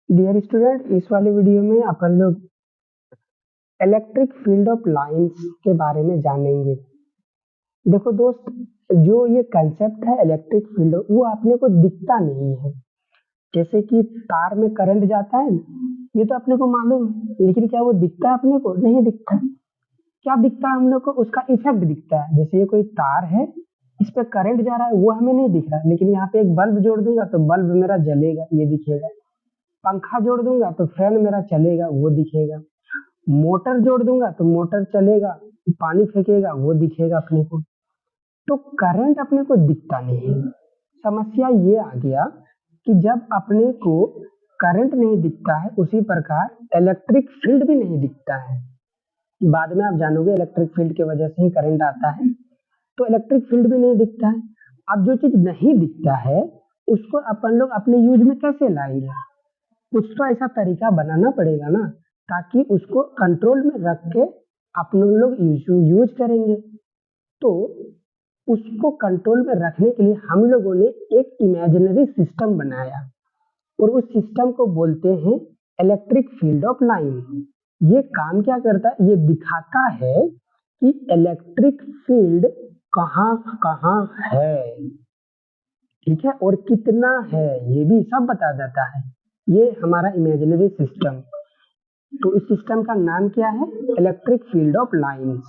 Dear student, इस वाले video में अपन लोग इलेक्ट्रिक फील्ड ऑफ लाइंस के बारे में जानेंगे। देखो दोस्त, जो ये कंसेप्ट है इलेक्ट्रिक फील्ड, वो अपने को दिखता नहीं है। जैसे कि तार में करंट जाता है ना, ये तो अपने को मालूम है, लेकिन क्या वो दिखता है? अपने को नहीं दिखता। क्या दिखता है हम लोग को? उसका इफेक्ट दिखता है। जैसे ये कोई तार है, इस पे करंट जा रहा है, वो हमें नहीं दिख रहा, लेकिन यहाँ पे एक बल्ब जोड़ दूंगा तो बल्ब मेरा जलेगा, ये दिखेगा। पंखा जोड़ दूंगा तो फैन मेरा चलेगा, वो दिखेगा। मोटर जोड़ दूंगा तो मोटर चलेगा, पानी फेंकेगा, वो दिखेगा अपने को। तो करंट अपने को दिखता नहीं है। समस्या ये आ गया कि जब अपने को करंट नहीं दिखता है, उसी प्रकार इलेक्ट्रिक फील्ड भी नहीं दिखता है। बाद में आप जानोगे इलेक्ट्रिक फील्ड की वजह से ही करंट आता है। तो इलेक्ट्रिक फील्ड भी नहीं दिखता है। अब जो चीज नहीं दिखता है, उसको अपन लोग अपने यूज में कैसे लाएंगे? कुछ तो ऐसा तरीका बनाना पड़ेगा ना, ताकि उसको कंट्रोल में रख के अपन लोग यूज करेंगे। तो उसको कंट्रोल में रखने के लिए हम लोगों ने एक इमेजिनरी सिस्टम बनाया, और उस सिस्टम को बोलते हैं इलेक्ट्रिक फील्ड ऑफ लाइन। ये काम क्या करता है? ये दिखाता है कि इलेक्ट्रिक फील्ड कहाँ कहाँ है, ठीक है, और कितना है, ये भी सब बता देता है। ये हमारा इमेजिनरी सिस्टम। तो इस सिस्टम का नाम क्या है? Electric field of lines.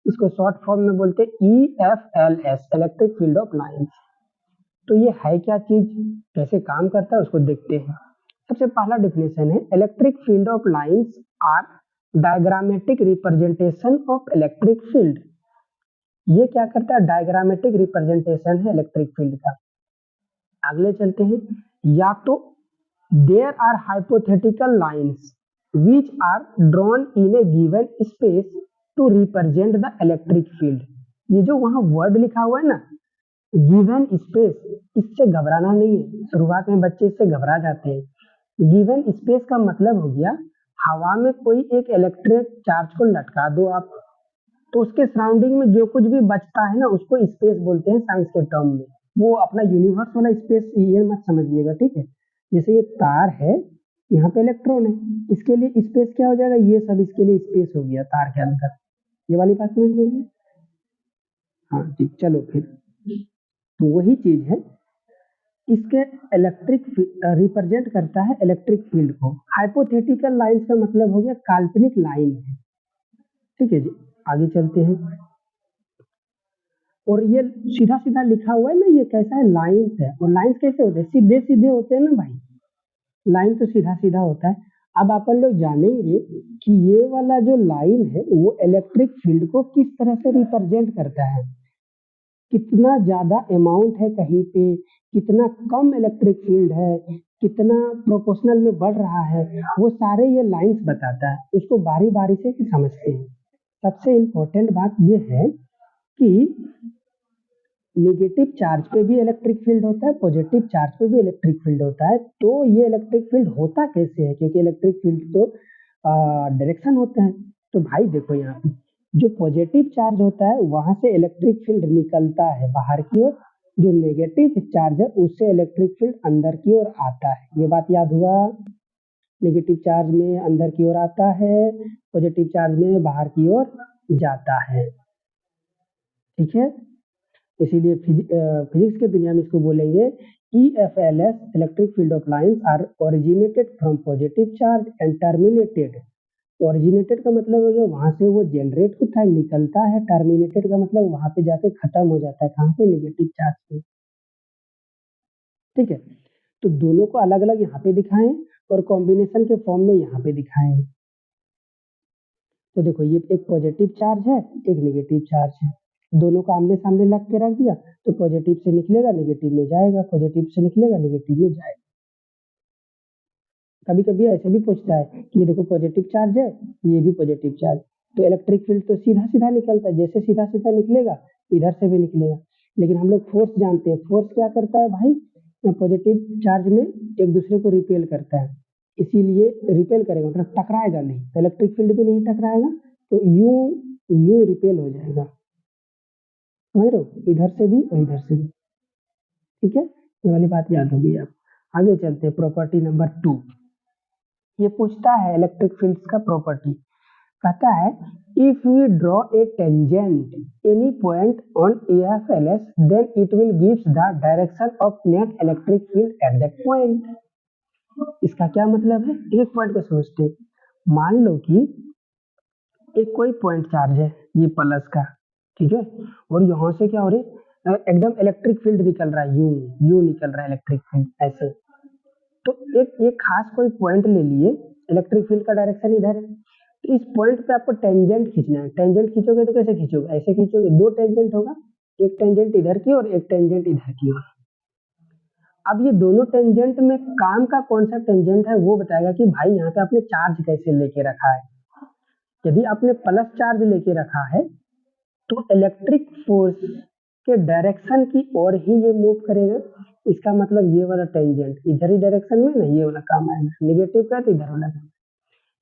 इसको शॉर्ट फॉर्म में बोलते हैं EFLS, electric field of lines. तो ये है क्या चीज, कैसे काम करता है, उसको देखते हैं। सबसे पहला डिफिनेशन है, electric field of lines are diagrammatic representation of electric field. ये क्या करता है? डायग्रामेटिक रिप्रेजेंटेशन है इलेक्ट्रिक फील्ड का। अगले चलते हैं। या तो there are hypothetical lines which are drawn in a given space to represent the electric field। ये जो वहां वर्ड लिखा हुआ है ना, गिवन स्पेस, इससे घबराना नहीं है। शुरुआत में बच्चे इससे घबरा जाते हैं। गिवन स्पेस का मतलब हो गया, हवा में कोई एक इलेक्ट्रिक चार्ज को लटका दो आप, तो उसके सराउंडिंग में जो कुछ भी बचता है ना, उसको स्पेस बोलते हैं साइंस के टर्म में। वो अपना यूनिवर्स वाला स्पेस ये मत समझिएगा, ठीक है। जैसे ये तार है, यहाँ पे इलेक्ट्रॉन है, इसके लिए स्पेस क्या हो जाएगा? ये सब इसके लिए स्पेस हो गया तार के अंदर। ये वाली बात समझ में? हाँ जी, चलो फिर। तो वही चीज है, इसके इलेक्ट्रिक रिप्रेजेंट करता है इलेक्ट्रिक फील्ड को। हाइपोथेटिकल लाइंस का मतलब हो गया काल्पनिक लाइन है, ठीक है जी। आगे चलते हैं। और ये सीधा सीधा लिखा हुआ है ना, ये कैसा है? लाइंस है। और लाइंस कैसे होते हैं? सीधे सीधे होते हैं ना भाई। लाइन तो सीधा सीधा होता है। अब अपन लोग जानेंगे कि ये वाला जो लाइन है, वो इलेक्ट्रिक फील्ड को किस तरह से रिप्रेजेंट करता है। कितना ज्यादा अमाउंट है कहीं पे, कितना कम इलेक्ट्रिक फील्ड है, कितना प्रोपोर्शनल में बढ़ रहा है, वो सारे ये लाइंस बताता है। उसको बारी बारी से समझते हैं। सबसे इम्पोर्टेंट बात ये है कि नेगेटिव चार्ज पे भी इलेक्ट्रिक फील्ड होता है, पॉजिटिव चार्ज पे भी इलेक्ट्रिक फील्ड होता है। तो ये इलेक्ट्रिक फील्ड होता कैसे है? क्योंकि इलेक्ट्रिक फील्ड तो डायरेक्शन होता है। तो भाई देखो, यहाँ पे जो पॉजिटिव चार्ज होता है, वहां से इलेक्ट्रिक फील्ड निकलता है बाहर की ओर। जो नेगेटिव चार्ज है, उससे इलेक्ट्रिक फील्ड अंदर की ओर आता है। ये बात याद हुआ? नेगेटिव चार्ज में अंदर की ओर आता है, पॉजिटिव चार्ज में बाहर की ओर जाता है, ठीक है। इसीलिए फिजिक्स के दुनिया में इसको बोलेंगे EFLS, electric field of lines are originated from positive charge and terminated. Originated का मतलब हो गया वहां से वो जनरेट होता है, निकलता है। टर्मिनेटेड का मतलब वहां पे जाके खत्म हो जाता है। कहाँ पे? नेगेटिव चार्ज पे, ठीक है। तो दोनों को अलग अलग यहाँ पे दिखाएं और कॉम्बिनेशन के फॉर्म में यहाँ पे दिखाएं। तो देखो, ये एक पॉजिटिव चार्ज है, एक नेगेटिव चार्ज है। दोनों को आमने सामने लग के रख दिया, तो पॉजिटिव से निकलेगा नेगेटिव में जाएगा, पॉजिटिव से निकलेगा नेगेटिव में जाएगा। कभी कभी ऐसे भी पूछता है कि ये देखो पॉजिटिव चार्ज है, ये भी पॉजिटिव चार्ज, तो इलेक्ट्रिक फील्ड तो सीधा सीधा निकलता है। जैसे सीधा सीधा निकलेगा, इधर से भी निकलेगा। लेकिन हम लोग फोर्स जानते हैं। फोर्स क्या करता है भाई? पॉजिटिव चार्ज में एक दूसरे को रिपेल करता है, इसीलिए रिपेल करेगा, मतलब टकराएगा नहीं। तो इलेक्ट्रिक फील्ड भी नहीं टकराएगा, तो यूं रिपेल हो जाएगा। समझ रहे हो? इधर से भी और इधर से भी, ठीक है। ये वाली बात याद होगी आप। आगे चलते हैं, प्रॉपर्टी नंबर 2। ये पूछता है इलेक्ट्रिक फील्ड्स का प्रॉपर्टी, कहता है if we draw a tangent any point on EFLS then it will gives the direction of net electric field at that point. इसका क्या मतलब है, एक पॉइंट को समझते हैं। मान लो कि एक कोई पॉइंट चार्ज है ये प्लस का, ठीक है, और यहाँ से क्या हो रही एकदम इलेक्ट्रिक फील्ड निकल रहा है, यू निकल रहा है इलेक्ट्रिक फील्ड ऐसे। तो एक खास कोई पॉइंट ले लिए, इलेक्ट्रिक फील्ड का डायरेक्शन इधर है, तो इस पॉइंट पे आपको टेंजेंट खींचना है। टेंजेंट खींचोगे तो कैसे खींचोगे, ऐसे खींचोगे, दो टेंजेंट होगा, एक टेंजेंट इधर की और एक टेंजेंट इधर की ओर। अब ये दोनों टेंजेंट में काम का कौन सा टेंजेंट है वो बताएगा कि भाई यहाँ पे आपने चार्ज कैसे लेके रखा है। यदि आपने प्लस चार्ज लेके रखा है तो इलेक्ट्रिक फोर्स के डायरेक्शन की ओर ही ये मूव करेगा। इसका मतलब ये वाला टेंजेंट इधर ही डायरेक्शन में ना ये वाला काम आएगा, नेगेटिव का तो इधर वाला काम।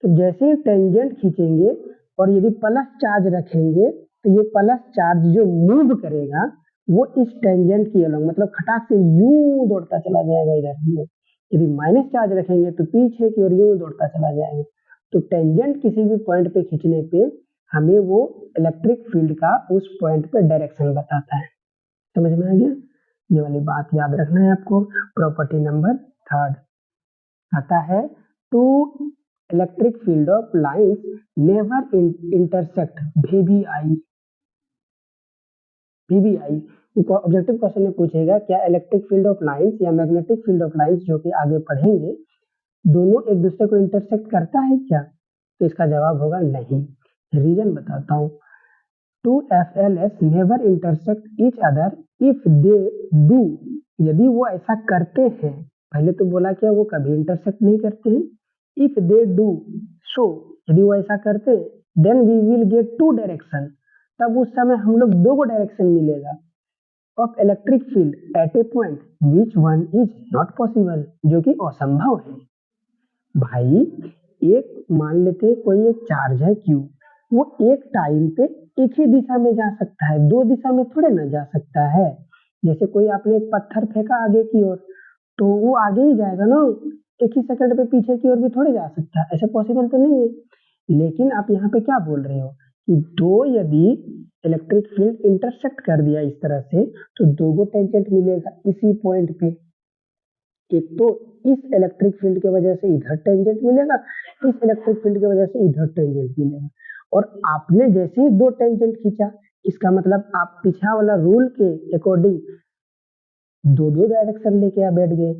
तो जैसे ही टेंजेंट खींचेंगे और यदि प्लस चार्ज रखेंगे तो ये प्लस चार्ज जो मूव करेगा वो इस टेंजेंट की अलग, मतलब खटाक से यूं दौड़ता चला जाएगा इधर। यदि माइनस चार्ज रखेंगे तो पीछे की ओर यूं दौड़ता चला जाएगा। तो टेंजेंट किसी भी पॉइंट पे खींचने पे हमें वो इलेक्ट्रिक फील्ड का उस पॉइंट पे डायरेक्शन बताता है। समझ में आ गया, ये वाली बात याद रखना है आपको। प्रॉपर्टी नंबर 3 आता है two electric field of lines never intersect VBI। Objective question में पूछेगा क्या इलेक्ट्रिक फील्ड ऑफ लाइंस या मैग्नेटिक फील्ड ऑफ लाइंस, जो कि आगे पढ़ेंगे, दोनों एक दूसरे को इंटरसेक्ट करता है क्या? तो इसका जवाब होगा नहीं। रीजन बताता हूँ। Two FLS never intersect each other if they do. यदि वो ऐसा करते हैं, पहले तो बोला क्या वो कभी इंटरसेक्ट नहीं करते हैं। इफ दे डू सो, यदि वो ऐसा करते हैं then we will get two direction, तब उस समय हम लोग दो को डायरेक्शन मिलेगा of electric field at a point which one is not possible, जो कि असंभव है। भाई एक मान लेते हैं कोई एक चार्ज है Q, वो एक टाइम पे एक ही दिशा में जा सकता है, दो दिशा में थोड़े ना जा सकता है। जैसे कोई आपने एक पत्थर फेंका आगे की ओर तो वो आगे ही जाएगा ना, एक ही सेकंड पे पीछे की ओर भी थोड़े जा सकता है, ऐसे पॉसिबल तो नहीं है। लेकिन आप यहाँ पे क्या बोल रहे हो कि दो यदि इलेक्ट्रिक फील्ड इंटरसेक्ट कर दिया इस तरह से तो दो गो टेंजेंट मिलेगा इसी पॉइंट पे। एक तो इस इलेक्ट्रिक फील्ड की वजह से इधर टेंजेंट मिलेगा, इस इलेक्ट्रिक फील्ड की वजह से इधर टेंजेंट मिलेगा। और आपने जैसे ही दो टेंजेंट खींचा, इसका मतलब आप पीछा वाला रूल के अकॉर्डिंग दो दो डायरेक्शन लेके बैठ गए।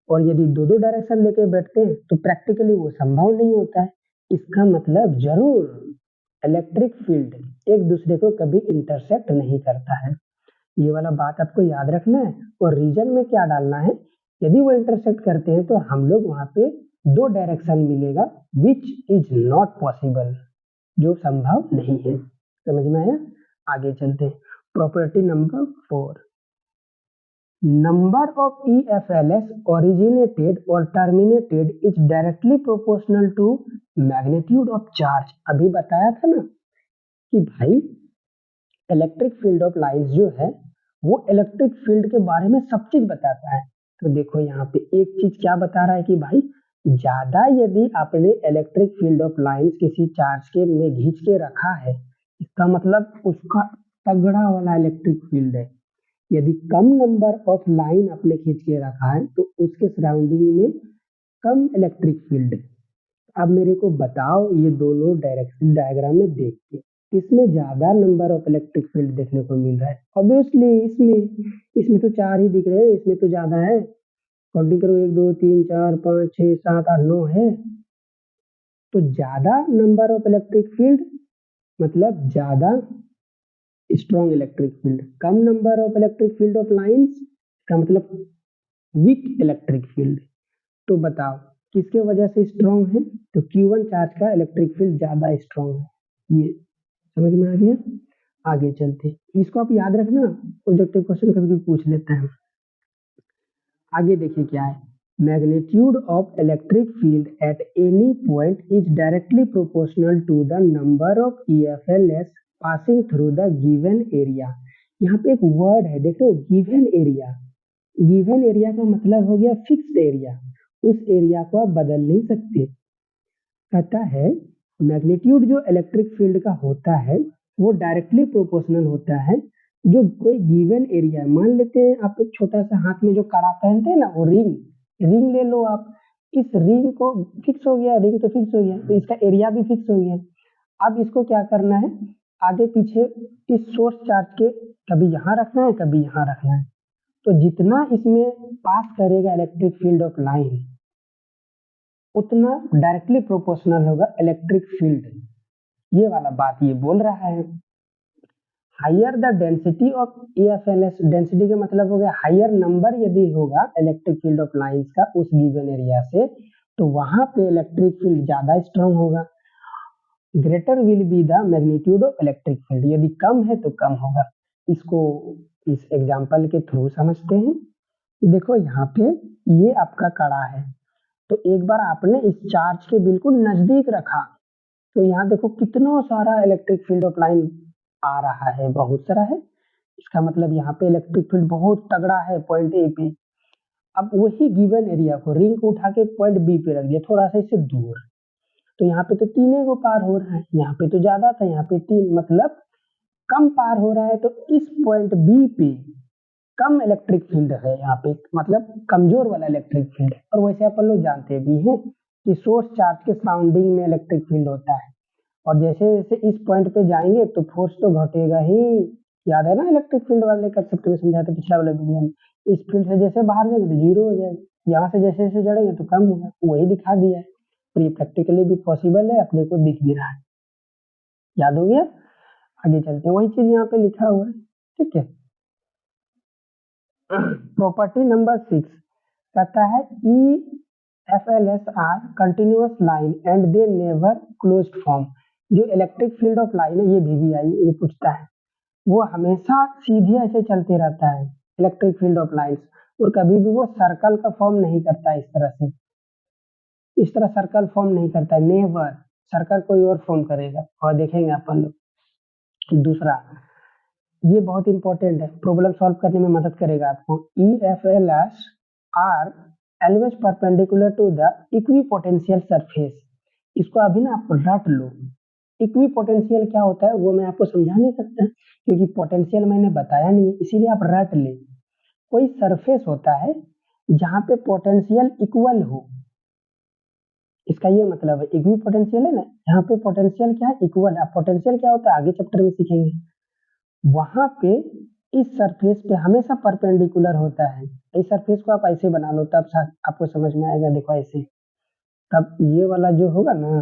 और यदि दो दो डायरेक्शन लेके बैठते हैं तो प्रैक्टिकली वो संभव नहीं होता है। इसका मतलब जरूर इलेक्ट्रिक फील्ड एक दूसरे को कभी इंटरसेक्ट नहीं करता है। ये वाला बात आपको याद रखना है। और रीजन में क्या डालना है, यदि वो इंटरसेक्ट करते हैं तो हम लोग वहां पे दो डायरेक्शन मिलेगा विच इज नॉट पॉसिबल, जो संभव नहीं है। समझ में आया, आगे चलते हैं। Property number 4, number of EFLS originated or terminated is directly proportional to magnitude of charge। अभी बताया था ना कि भाई इलेक्ट्रिक फील्ड ऑफ लाइंस जो है वो इलेक्ट्रिक फील्ड के बारे में सब चीज बताता है। तो देखो यहाँ पे एक चीज क्या बता रहा है कि भाई ज्यादा यदि आपने इलेक्ट्रिक फील्ड ऑफ लाइंस किसी चार्ज के में खींच के रखा है, इसका मतलब उसका तगड़ा वाला इलेक्ट्रिक फील्ड है। यदि कम नंबर ऑफ लाइन आपने खींच के रखा है तो उसके सराउंडिंग में कम इलेक्ट्रिक फील्ड है। अब मेरे को बताओ ये दोनों डायरेक्शन डायग्राम में देख के इसमें ज्यादा नंबर ऑफ इलेक्ट्रिक फील्ड देखने को मिल रहा है। ऑब्वियसली इसमें तो 4 ही दिख रहे हैं, इसमें तो ज्यादा है। काउंटिंग करो 1 2 3 4 5 6 7 8 9 है। तो ज्यादा नंबर ऑफ इलेक्ट्रिक फील्ड मतलब ज्यादा strong electric field. Come number of electric field of lines का मतलब वीक इलेक्ट्रिक फील्ड। तो बताओ किसके वजह से स्ट्रॉन्ग है, तो Q1 चार्ज का इलेक्ट्रिक फील्ड ज्यादा स्ट्रॉन्ग है। ये समझ में आ गया, आगे चलते। इसको आप याद रखना, ऑब्जेक्टिव क्वेश्चन कभी भी पूछ लेते हैं। आगे देखिए क्या है, magnitude of electric field at any point is directly proportional to the number of EFLS passing through the given area. यहाँ पे एक वर्ड है देखो, गिवन एरिया। गिवन एरिया का मतलब हो गया फिक्स्ड एरिया, उस एरिया को आप बदल नहीं सकते। कहता है मैग्नीट्यूड जो इलेक्ट्रिक फील्ड का होता है वो डायरेक्टली प्रोपोर्शनल होता है जो कोई गिवन एरिया है। मान लेते हैं आप एक छोटा सा हाथ में जो कड़ा पहनते हैं ना, वो रिंग ले लो आप। इस रिंग को फिक्स हो गया, रिंग तो फिक्स हो गया, तो इसका एरिया भी फिक्स हो गया। अब इसको क्या करना है, आगे पीछे इस सोर्स चार्ज के कभी यहाँ रखना है, कभी यहाँ रखना है। तो जितना इसमें पास करेगा इलेक्ट्रिक फील्ड ऑफ लाइन उतना डायरेक्टली प्रोपोर्शनल होगा इलेक्ट्रिक फील्ड। ये वाला बात ये बोल रहा है। Higher the density of EFLS, density का मतलब हो गया हायर नंबर यदि होगा इलेक्ट्रिक फील्ड ऑफ लाइंस का उस गिवन एरिया से, तो वहां पे इलेक्ट्रिक फील्ड ज्यादा स्ट्रांग होगा। Greater will be the magnitude of electric field, यदि कम है तो कम होगा। इसको इस एग्जांपल के थ्रू समझते हैं। देखो यहाँ पे ये आपका कड़ा है, तो एक बार आपने इस चार्ज के बिल्कुल नजदीक रखा, तो यहाँ देखो कितना सारा इलेक्ट्रिक फील्ड ऑफ लाइन आ रहा है, बहुत सारा है। इसका मतलब यहाँ पे इलेक्ट्रिक फील्ड बहुत तगड़ा है पॉइंट ए पे। अब वही गिवन एरिया को रिंग को उठा के पॉइंट बी पे रख दिया, थोड़ा सा इससे दूर, तो यहाँ पे तो तीन को पार हो रहा है, यहाँ पे तो ज्यादा था, यहाँ पे तीन, मतलब कम पार हो रहा है। तो इस पॉइंट बी पे कम इलेक्ट्रिक फील्ड है, यहाँ पे मतलब कमजोर वाला इलेक्ट्रिक फील्ड है। और वैसे अपन लोग जानते भी हैं कि सोर्स चार्ज के सराउंडिंग में इलेक्ट्रिक फील्ड होता है, और जैसे जैसे इस पॉइंट पे जाएंगे तो फोर्स तो घटेगा ही। याद है ना इलेक्ट्रिक फील्ड वाले कंसेप्ट में समझाया था पिछला वाला वीडियो में। इस फील्ड से जैसे बाहर जाएंगे तो जीरो हो जाएगा, यहाँ से जैसे जैसे जड़ेंगे तो कम होगा, वही दिखा दिया है। और ये प्रैक्टिकली भी पॉसिबल है, अपने को दिख भी रहा है। याद हो गया? आगे चलते हैं, वही चीज यहाँ पे लिखा हुआ है। ठीक है। प्रॉपर्टी नंबर 6 कहता है EFLS are continuous line and they never closed form. जो इलेक्ट्रिक फील्ड ऑफ लाइन है, ये VVI ये पूछता है, वो हमेशा सीधे ऐसे चलते रहता है इलेक्ट्रिक फील्ड ऑफ लाइंस, और कभी भी वो सर्कल का फॉर्म नहीं करता है। इस तरह सर्कल फॉर्म नहीं करता है, नेवर। सर्कल कोई और फॉर्म करेगा, और देखेंगे अपन लोग। दूसरा, ये बहुत इंपॉर्टेंट है, प्रॉब्लम सॉल्व करने में मदद करेगा आपको। EFLS are always perpendicular to the equipotential surface. इसको अभी ना आप रट लो। इक्विपोटेंशियल क्या होता है वो मैं आपको समझा नहीं सकता, क्योंकि पोटेंशियल मैंने बताया नहीं है, इसीलिए आप रट ले। कोई सरफेस होता है जहां पे पोटेंशियल इक्वल हो, इसका ये मतलब है। इक्विपोटेंशियल है ना, यहाँ पे पोटेंशियल क्या है, इक्वल है। पोटेंशियल क्या होता है आगे चैप्टर में सीखेंगे। वहां पे इस सरफेस पे हमेशा परपेंडिकुलर होता है। इस सरफेस को आप ऐसे बना लो, तब आपको समझ में आएगा। देखो ऐसे, तब ये वाला जो होगा ना,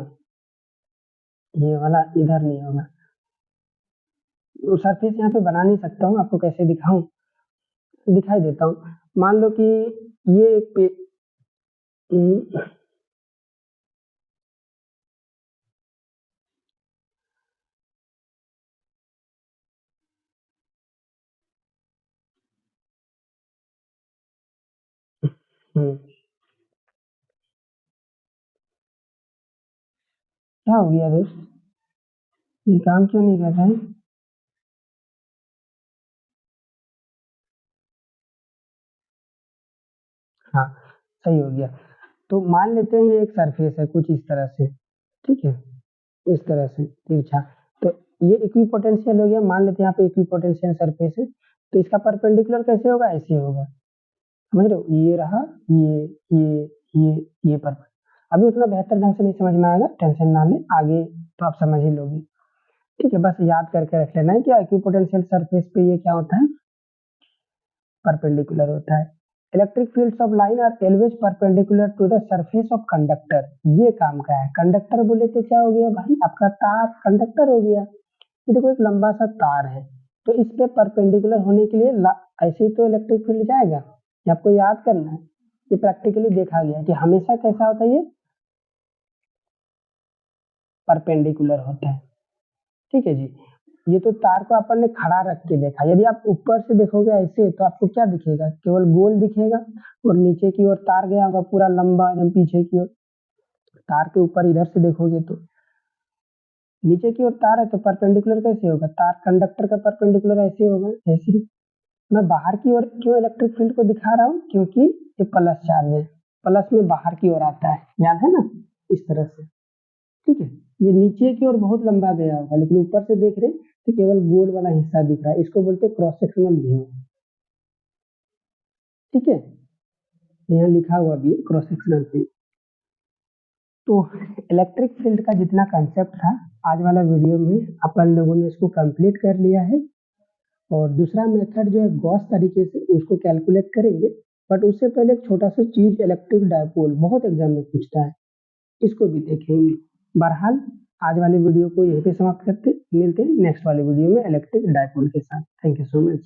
ये वाला इधर नहीं होगा। सरफेस यहाँ पे बना नहीं सकता हूँ, आपको कैसे दिखाऊं, दिखाई देता हूँ। मान लो कि ये एक पे हम्म, क्या हो गया दोस्त, ये काम क्यों नहीं कर रहा है? हाँ, सही हो गया। तो मान लेते हैं ये एक सरफेस है कुछ इस तरह से, ठीक है, इस तरह से तिरछा। तो ये इक्विपोटेंशियल हो गया, मान लेते हैं यहाँ पे इक्विपोटेंशियल सरफेस है, तो इसका परपेंडिकुलर कैसे होगा, ऐसे होगा। समझ रहे हो, ये रहा, ये पर। अभी उतना बेहतर ढंग से नहीं समझ में आएगा, टेंशन ना ले, आगे तो आप समझ ही लोगे। ठीक है, बस याद करके रख लेना है कि इक्विपोटेंशियल सरफेस पे ये क्या होता है, परपेंडिकुलर होता है। Electric fields of line are always perpendicular to the surface of conductor. ये काम का है। कंडक्टर बोले तो क्या हो गया भाई, आपका तार कंडक्टर हो गया। ये देखो एक लंबा सा तार है, तो इस पे परपेंडिकुलर होने के लिए ऐसे ही तो इलेक्ट्रिक फील्ड जाएगा, ये आपको याद करना है। ये प्रैक्टिकली देखा गया है कि हमेशा कैसा होता है, ये परपेंडिकुलर होता है। ठीक है जी। ये तो तार को अपन ने खड़ा रख के देखा, यदि आप ऊपर से देखोगे ऐसे तो आपको क्या दिखेगा, केवल गोल दिखेगा, और नीचे की ओर तार गया होगा पूरा लंबा एकदम पीछे की ओर। तार के ऊपर इधर से देखोगे तो नीचे की ओर तार है, तो परपेंडिकुलर कैसे होगा, तार कंडक्टर का परपेंडिकुलर ऐसे होगा, ऐसे ही। मैं बाहर की ओर क्यों इलेक्ट्रिक फील्ड को दिखा रहा हूँ, क्योंकि ये प्लस चार्ज है, प्लस में बाहर की ओर आता है, याद है ना, इस तरह से। ठीक है। ये नीचे की ओर बहुत लंबा गया होगा, लेकिन ऊपर से देख रहे हैं तो केवल गोल वाला हिस्सा दिख रहा है, इसको बोलते हैं क्रॉस सेक्शनल व्यू। ठीक है, यहाँ लिखा हुआ भी है क्रॉस सेक्शनल व्यू। तो इलेक्ट्रिक फील्ड का जितना कंसेप्ट था आज वाला वीडियो में अपन लोगों ने इसको कंप्लीट कर लिया है। और दूसरा मेथड जो है गॉस तरीके से उसको कैलकुलेट करेंगे, बट उससे पहले एक छोटा सा चीज इलेक्ट्रिक डायपोल बहुत एग्जाम में पूछता है, इसको भी देखेंगे। बहरहाल आज वाले वीडियो को यहीं पे समाप्त करते, मिलते हैं नेक्स्ट वाले वीडियो में इलेक्ट्रिक डायपोल के साथ। Thank you so much.